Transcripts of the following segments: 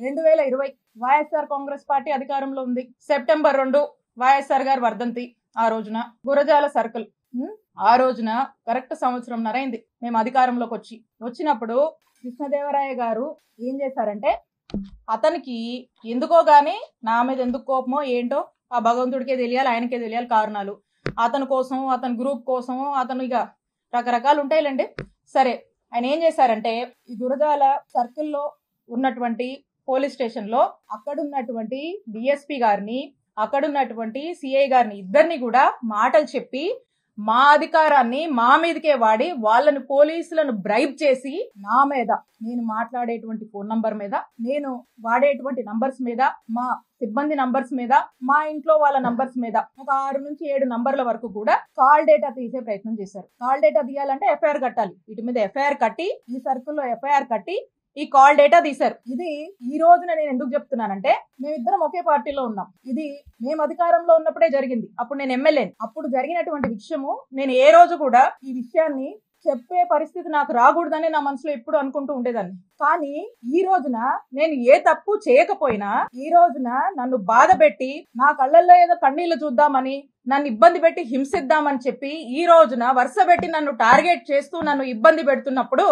2020 YSR Congress party అధికారంలో ఉంది. September 2 YSR గారి వర్ధంతి. ఆ రోజున గురజాల సర్కిల్, ఆ రోజున కరెక్ట్ సంవత్సరంన్నర అయింది మేము అధికారంలోకి వచ్చినప్పుడు కృష్ణదేవరాయ గారు ఏం చేశారంటే, అతనికి ఎందుకో గాని నా మీద ఎందుకు కోపమో ఏంటో ఆ భగవంతుడికే తెలియాలి, ఆయనకే తెలియాలి కారణాలు. అతని కోసం, అతని గ్రూప్ కోసం, అతను ఇక రకరకాలు ఉంటాయిలేండి. సరే, ఆయన ఏం చేశారంటే ఈ గురజాల సర్కిల్లో ఉన్నటువంటి పోలీస్ స్టేషన్ లో అక్కడున్నటువంటి డిఎస్పీ గారిని, అక్కడున్నటువంటి సిఐ గారిని, ఇద్దరిని కూడా మాటలు చెప్పి మా అధికారాన్ని మా మీదకే వాడి వాళ్ళని, పోలీసులను బ్రైబ్ చేసి నా మీద, నేను మాట్లాడేటువంటి ఫోన్ నంబర్ మీద, నేను వాడేటువంటి నంబర్స్ మీద, మా సిబ్బంది నంబర్స్ మీద, మా ఇంట్లో వాళ్ళ నంబర్స్ మీద ఒక 6 నుంచి 7 నంబర్ల వరకు కూడా కాల్ డేటా తీసే ప్రయత్నం చేశారు. కాల్ డేటా తీయాలంటే ఎఫ్ఐఆర్ కట్టాలి. వీటి మీద ఎఫ్ఐఆర్ కట్టి, ఈ సర్కిల్లో ఎఫ్ఐఆర్ కట్టి ఈ కాల్ డేటా తీశారు. ఇది ఈ రోజున నేను ఎందుకు చెప్తున్నానంటే, మేమిద్దరం ఒకే పార్టీలో ఉన్నాం. ఇది మేము అధికారంలో ఉన్నప్పుడే జరిగింది. అప్పుడు నేను ఎమ్మెల్యేని. అప్పుడు జరిగినటువంటి విషయము నేను ఏ రోజు కూడా ఈ విషయాన్ని చెప్పే పరిస్థితి నాకు రాకూడదని నా మనసులో ఎప్పుడు అనుకుంటూ ఉండేదాన్ని. కానీ ఈ రోజున నేను ఏ తప్పు చేయకపోయినా, ఈ రోజున నన్ను బాధ పెట్టి, నా కళ్ళల్లో ఏదో కన్నీళ్లు చూద్దామని, నన్ను ఇబ్బంది పెట్టి హింసిద్దామని చెప్పి ఈ రోజున వరుస పెట్టి నన్ను టార్గెట్ చేస్తూ నన్ను ఇబ్బంది పెడుతున్నప్పుడు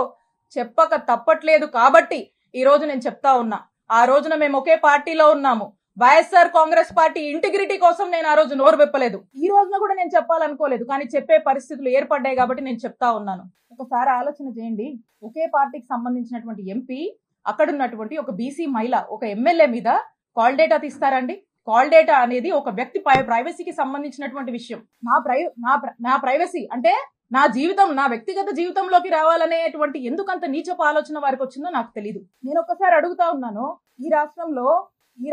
చెప్పక తప్పట్లేదు. కాబట్టి ఈ రోజు నేను చెప్తా ఉన్నా, ఆ రోజున మేము ఒకే పార్టీలో ఉన్నాము. వైఎస్ఆర్ కాంగ్రెస్ పార్టీ ఇంటిగ్రిటీ కోసం నేను ఆ రోజు నోరు విప్పలేదు. ఈ రోజున కూడా నేను చెప్పాలనుకోలేదు, కానీ చెప్పే పరిస్థితులు ఏర్పడ్డాయి కాబట్టి నేను చెప్తా ఉన్నాను. ఒకసారి ఆలోచన చేయండి, ఒకే పార్టీకి సంబంధించినటువంటి ఎంపీ, అక్కడున్నటువంటి ఒక బీసీ మహిళ, ఒక ఎమ్మెల్యే మీద కాల్ డేటా తీస్తారండి? కాల్ డేటా అనేది ఒక వ్యక్తి ప్రైవసీకి సంబంధించినటువంటి విషయం. నా ప్రైవసీ అంటే నా జీవితం, నా వ్యక్తిగత జీవితంలోకి రావాలనేటువంటి ఎందుకంత నీచపు ఆలోచన వారికి వచ్చిందో నాకు తెలియదు. నేను ఒక్కసారి అడుగుతా ఉన్నాను, ఈ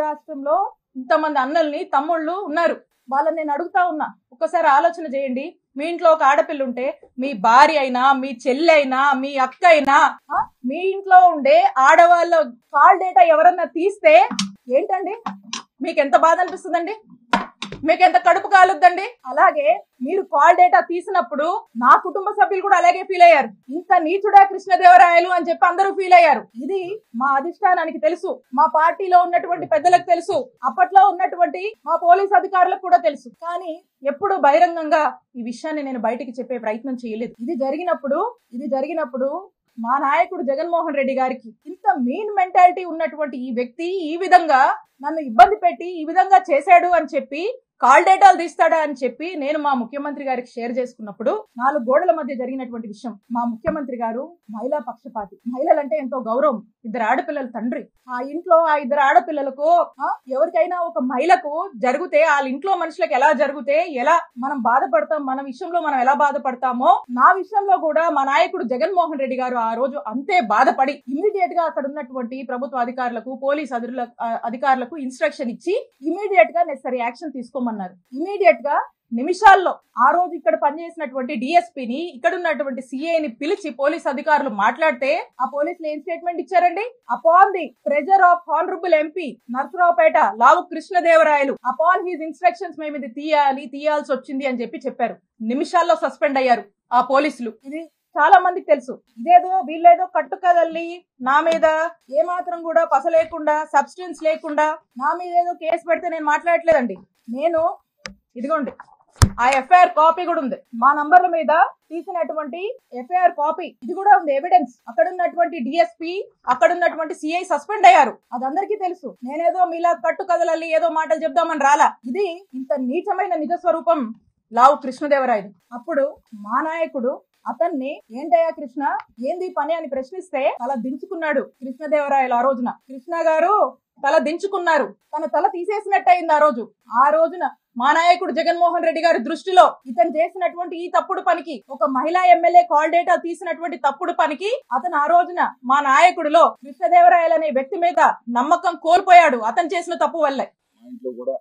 రాష్ట్రంలో ఇంతమంది అన్నల్ని, తమ్ముళ్ళు ఉన్నారు, వాళ్ళని నేను అడుగుతా ఉన్నా, ఒక్కసారి ఆలోచన చేయండి. మీ ఇంట్లో ఒక ఆడపిల్ల ఉంటే, మీ భార్య అయినా, మీ చెల్లి అయినా, మీ అక్క అయినా, మీ ఇంట్లో ఉండే ఆడవాళ్ళ కాల్ డేటా ఎవరన్నా తీస్తే ఏంటండి, మీకు ఎంత బాధ అనిపిస్తుందండి? మీకు ఎంత కడుపు కాలుద్దండి? అలాగే మీరు కాల్ డేటా తీసినప్పుడు నా కుటుంబ సభ్యులు కూడా అలాగే ఫీల్ అయ్యారు. ఇంత నీచుడా కృష్ణదేవరాయలు అని చెప్పి అందరూ ఫీల్ అయ్యారు. ఇది మా అధిష్టానానికి తెలుసు, మా పార్టీలో ఉన్నటువంటి పెద్దలకు తెలుసు, అప్పట్లో ఉన్నటువంటి మా పోలీస్ అధికారులకు కూడా తెలుసు. కానీ ఎప్పుడు బహిరంగంగా ఈ విషయాన్ని నేను బయటికి చెప్పే ప్రయత్నం చేయలేదు. ఇది జరిగినప్పుడు మా నాయకుడు జగన్మోహన్ రెడ్డి గారికి ఇంత మీన్ మెంటాలిటీ ఉన్నటువంటి ఈ వ్యక్తి ఈ విధంగా నన్ను ఇబ్బంది పెట్టి ఈ విధంగా చేశాడు అని చెప్పి, కాల్ డేటాలు తీస్తాడా అని చెప్పి నేను మా ముఖ్యమంత్రి గారికి షేర్ చేసుకున్నప్పుడు, 4 గోడల మధ్య జరిగినటువంటి విషయం. మా ముఖ్యమంత్రి గారు మహిళా పక్షపాతి, మహిళలంటే ఎంతో గౌరవం, 2 ఆడపిల్లల తండ్రి. ఆ ఇంట్లో ఆ 2 ఆడపిల్లలకు, ఎవరికైనా ఒక మహిళకు జరిగితే, వాళ్ళ ఇంట్లో మనుషులకు ఎలా జరిగితే ఎలా మనం బాధపడతాం, మన విషయంలో మనం ఎలా బాధపడతామో, నా విషయంలో కూడా మా నాయకుడు జగన్మోహన్ రెడ్డి గారు ఆ రోజు అంతే బాధపడి ఇమ్మీడియట్ గా అక్కడ ఉన్నటువంటి ప్రభుత్వ అధికారులకు, పోలీస్ అధికారులకు ఇన్స్ట్రక్షన్ ఇచ్చి ఇమ్మీడియట్ గా నెసరీ యాక్షన్ తీసుకోమన్నారు. ఇమ్మీడియట్ గా నిమిషాల్లో ఆ రోజు ఇక్కడ పనిచేసినటువంటి డిఎస్పీని, ఇక్కడ ఉన్నటువంటి సిఐని పిలిచి పోలీస్ అధికారులు మాట్లాడితే ఆ పోలీసులు ఏం స్టేట్మెంట్ ఇచ్చారండి? Upon the pressure of honourable MP Narasaraopet Lavu Krishnadevarayalu, upon his instructions మేము ఇది తీయాల్సి వచ్చింది అని చెప్పారు. నిమిషాల్లో సస్పెండ్ అయ్యారు ఆ పోలీసులు. ఇది చాలా మందికి తెలుసు. ఇదేదో వీళ్ళేదో కట్టుకదల్లి నా మీద ఏమాత్రం కూడా పస లేకుండా, సబ్స్టెన్స్ లేకుండా నా మీద ఏదో కేసు పెడితే నేను మాట్లాడట్లేదండి. నేను ఇదిగోండి, ఆ ఎఫ్ఐఆర్ కాపీ కూడా ఉంది. మా నంబర్ల మీద తీసినటువంటి ఎఫ్ఐఆర్ కాపీ ఇది కూడా ఉంది, ఎవిడెన్స్. అక్కడ ఉన్నటువంటి డిఎస్పీ, అక్కడ ఉన్నటువంటి సిఐ సస్పెండ్ అయ్యారు. అదందరికీ తెలుసు. నేనేదో మీలా కట్టు కదలల్లి ఏదో మాటలు చెప్దామని రాలా. ఇది ఇంత నీచమైన నిజ స్వరూపం లావు కృష్ణదేవరాయలు. అప్పుడు మా నాయకుడు అతన్ని, ఏంటయ్యా కృష్ణ, ఏంది పని అని ప్రశ్నిస్తే తల దించుకున్నాడు కృష్ణదేవరాయలు. ఆ రోజున కృష్ణ గారు తల దించుకున్నారు. తన తల తీసేసినట్టయింది ఆ రోజున. మా నాయకుడు జగన్మోహన్ రెడ్డి గారి దృష్టిలో ఇతను చేసినటువంటి ఈ తప్పుడు పనికి, ఒక మహిళా ఎమ్మెల్యే కాల్ డేటా తీసినటువంటి తప్పుడు పనికి, అతను ఆ రోజున మా నాయకుడిలో కృష్ణదేవరాయలు అనే వ్యక్తి మీద నమ్మకం కోల్పోయాడు, అతను చేసిన తప్పు వల్లే. మా ఇంట్లో కూడా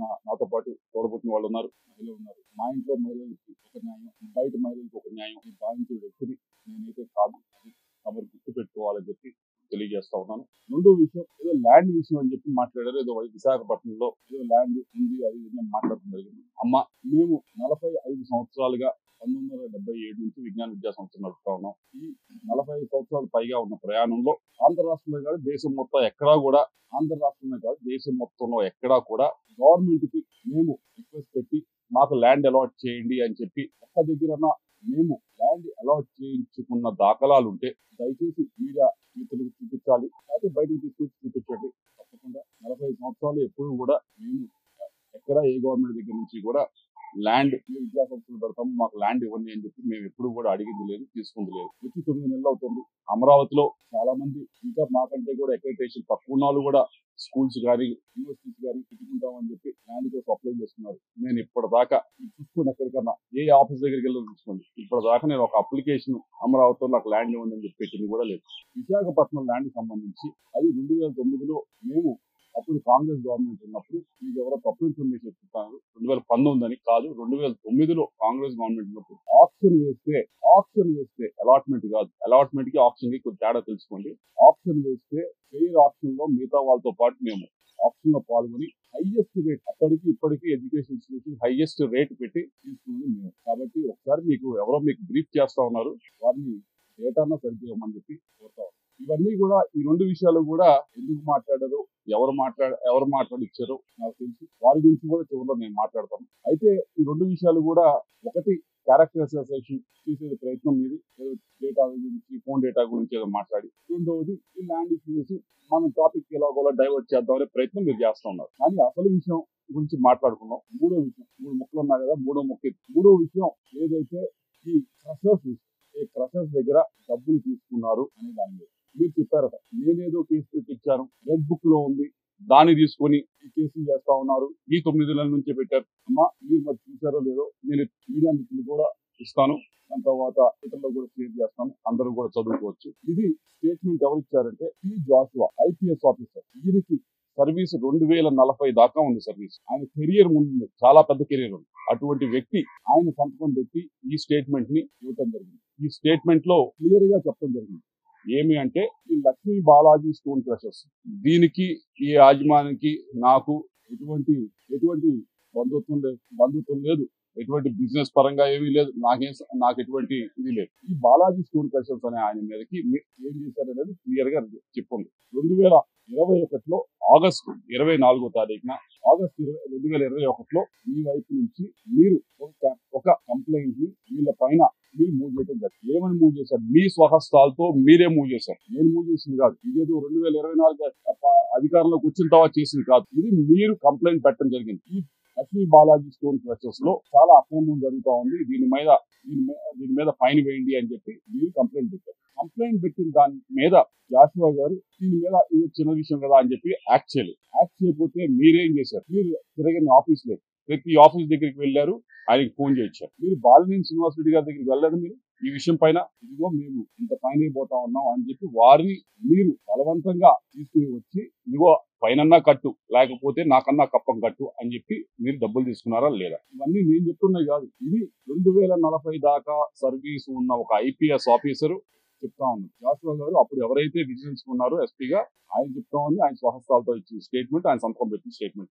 నాతో పాటు తోడబుట్టిన వాళ్ళు ఉన్నారు, మహిళలు ఉన్నారు. మా ఇంట్లో మహిళలకి ఒక న్యాయం, బయట మహిళలకు ఒక న్యాయం భావించే వ్యక్తిని నేనైతే కాదు. అది తమరు గుర్తు పెట్టుకోవాలని చెప్పి తెలియజేస్తా ఉన్నాను. రెండో విషయం, ఏదో ల్యాండ్ విషయం అని చెప్పి మాట్లాడారు. ఏదో విశాఖపట్నంలో ఏదో ల్యాండ్ ఉంది, అది మాట్లాడటం జరిగింది. అమ్మ, మేము 45 సంవత్సరాలుగా 1977 నుంచి విజ్ఞాన విద్యా సంస్థ నడుపుతా ఉన్నాం. ఈ 45 సంవత్సరాలు పైగా ఉన్న ప్రయాణంలో ఆంధ్ర రాష్ట్రంలో కాదు దేశం మొత్తం ఎక్కడా కూడా ఆంధ్ర రాష్ట్రంలో కాదు దేశం మొత్తంలో ఎక్కడా కూడా గవర్నమెంట్ కి మేము రిక్వెస్ట్ పెట్టి మాకు ల్యాండ్ అలాట్ చేయండి అని చెప్పి ఒక్క దగ్గర మేము ల్యాండ్ అలాట్ చేయించుకున్న దాఖలాలు ఉంటే దయచేసి మీడియా మిత్రులకు చూపించాలి, అయితే బయటకు తీసుకొచ్చి చూపించండి. తప్పకుండా 45 సంవత్సరాలు ఎప్పుడు కూడా మేము ఎక్కడ ఏ గవర్నమెంట్ దగ్గర నుంచి కూడా ల్యాండ్ మేము విద్యా సంస్థలు పెడతాము మాకు ల్యాండ్ ఇవ్వండి అని చెప్పి మేము ఎప్పుడు కూడా అడిగింది లేదు, తీసుకుంది లేదు. వచ్చి 9 నెలలు అవుతుంది. అమరావతిలో చాలా మంది ఇంకా మాకంటే కూడా అక్రెడిటేషన్ తక్కువ ఉన్న వాళ్ళు కూడా స్కూల్స్ కానీ యూనివర్సిటీస్ కానీ పెట్టుకుంటామని చెప్పి ల్యాండ్ కోసం అప్లై చేస్తున్నారు. నేను ఇప్పటిదాకా చూసుకోండి, ఎక్కడికన్నా ఏ ఆఫీస్ దగ్గరికి వెళ్ళి చూసుకోండి, ఇప్పటిదాకా నేను ఒక అప్లికేషన్ అమరావతిలో నాకు ల్యాండ్ ఇవ్వండి చెప్పి పెట్టింది కూడా లేదు. విశాఖపట్నం ల్యాండ్ సంబంధించి అది 2009లో మేము అప్పుడు కాంగ్రెస్ గవర్నమెంట్ ఉన్నప్పుడు మీకు ఎవరో తప్పు ఇన్ఫర్మేషన్ చెప్తున్నారు. 2019 అని కాదు, 2009లో కాంగ్రెస్ గవర్నమెంట్ ఉన్నప్పుడు ఆప్షన్ వేస్తే అలాట్మెంట్ కాదు, అలాట్మెంట్ కి ఆప్షన్ కి కొంచెం తేడా తెలుసుకోండి. ఆప్షన్ వేస్తే ఫెయిర్ ఆప్షన్ లో మిగతా వాళ్ళతో పాటు మేము ఆప్షన్ లో పాల్గొని హైయెస్ట్ రేట్ అప్పటికి ఇప్పటికీ ఎడ్యుకేషన్ ఇన్స్టిట్యూషన్ హైయెస్ట్ రేట్ పెట్టి తీసుకున్నది మేము. కాబట్టి ఒకసారి ఎవరో మీకు బ్రీఫ్ చేస్తా ఉన్నారు, వారిని డేటాను సరిగ్గా ఇవ్వమని చెప్పి కోరుతా ఉన్నాం. ఇవన్నీ కూడా ఈ రెండు విషయాలు కూడా ఎందుకు మాట్లాడారు, ఎవరు మాట్లాడిచ్చారో నాకు తెలిసి వారి గురించి కూడా చివరిలో నేను మాట్లాడతాను. అయితే ఈ రెండు విషయాలు కూడా ఒకటి క్యారెక్టర్ అసోసియేషన్ చేసే ప్రయత్నం మీది డేటా గురించి ఫోన్ డేటా గురించి ఏదో మాట్లాడి, రెండవది ఈ ల్యాండ్ ఇష్యూ చేసి మనం టాపిక్ ఎలాగోలా డైవర్ట్ చేద్దామనే ప్రయత్నం మీరు చేస్తూ ఉన్నారు. కానీ అసలు విషయం గురించి మాట్లాడుకున్నాం. మూడో విషయం, 3 ముక్కలు ఉన్నాయి కదా, మూడో విషయం ఏదైతే ఈ క్రషర్స్ దగ్గర డబ్బులు తీసుకున్నారు అనే దాని మీద మీరు చెప్పారట. నేనేదో కేసు పెట్టించాను, రెడ్ బుక్ లో ఉంది, దాన్ని తీసుకొని ఈ కేసులు చేస్తా ఉన్నారు, ఈ 9 నెలల నుంచే పెట్టారు. అమ్మా మీరు మరి చూసారో లేదో నేను మీడియా మిత్రులు కూడా ఇస్తాను, దాని తర్వాత ట్విట్టర్లో కూడా షేర్ చేస్తాను, అందరూ కూడా చదువుకోవచ్చు. ఇది స్టేట్మెంట్ ఎవరు ఇచ్చారంటే పి జాషువా ఐపీఎస్ ఆఫీసర్. ఈయనకి సర్వీస్ 2040 దాకా ఉంది సర్వీస్. ఆయన కెరియర్ ముందు చాలా పెద్ద కెరియర్ ఉంది. అటువంటి వ్యక్తి ఆయన సంతకం పెట్టి ఈ స్టేట్మెంట్ ని ఇవ్వటం జరిగింది. ఈ స్టేట్మెంట్ లో క్లియర్ గా చెప్పడం జరిగింది ఏమి అంటే ఈ లక్ష్మీ బాలాజీ స్టోన్ క్రషర్స్ దీనికి ఈ యాజమానికి నాకు ఎటువంటి బంధుత్వం లేదు, ఎటువంటి బిజినెస్ పరంగా ఏమీ లేదు, నాకు ఎటువంటి ఇది లేదు. ఈ బాలాజీ స్టోన్ క్రషర్స్ అనే ఆయన మీదకి ఏం చేశారనేది క్లియర్ గా చెప్పండి. 2021లో ఆగస్టు 24వ తారీఖున 2021లో మీ వైపు నుంచి మీరు ఒక కంప్లైంట్ ని వీళ్ళ పైన మీరు మూవ్ చేయడం జరిగింది. ఏమని మూవ్ చేశారు? మీ స్వహస్తాలతో మీరే మూవ్ చేశారు. నేను మూవ్ చేసింది కాదు, ఇదేదో 2024 అధికారంలోకి వచ్చిన తర్వాత చేసింది కాదు, ఇది మీరు కంప్లైంట్ పెట్టడం జరిగింది. ఈ లక్ష్మీ బాలాజీ స్టోన్ క్రషర్స్ లో చాలా అక్రమం జరుగుతా ఉంది, దీని మీద ఫైన్ వేయండి అని చెప్పి మీరు కంప్లైంట్ పెట్టారు. కంప్లైంట్ పెట్టిన దాని మీద జాషువా గారు దీని మీద ఇది చిన్న విషయం కదా అని చెప్పి యాక్ట్ చేయకపోతే మీరేం చేశారు? మీరు తిరగని ఆఫీస్ లేదు, ప్రతి ఆఫీస్ దగ్గరికి వెళ్ళారు, ఆయనకి ఫోన్ చేయించారు. మీరు బాలినేని శ్రీనివాసరెడ్డి గారి దగ్గరికి వెళ్ళలేదు. మీరు ఈ విషయం పైన ఇదిగో మేము ఇంత ఫైన్ అయిపోతా ఉన్నాం అని చెప్పి వారిని మీరు బలవంతంగా తీసుకుని వచ్చి ఇదిగో ఫైన్ అన్నా కట్టు, లేకపోతే నాకన్నా కప్పం కట్టు అని చెప్పి మీరు డబ్బులు తీసుకున్నారా లేదా? ఇవన్నీ నేను చెప్తున్నాయి కాదు, ఇది 2040 దాకా సర్వీస్ ఉన్న ఒక ఐపీఎస్ ఆఫీసరు చెప్తా ఉన్నారు. జాషువా గారు అప్పుడు ఎవరైతే విజిలెన్స్ ఉన్నారో ఎస్పీగా ఆయన చెప్తా ఉంది, ఆయన స్వహస్తాలతో ఇచ్చిన స్టేట్మెంట్, ఆయన సంతకం పెట్టిన స్టేట్మెంట్.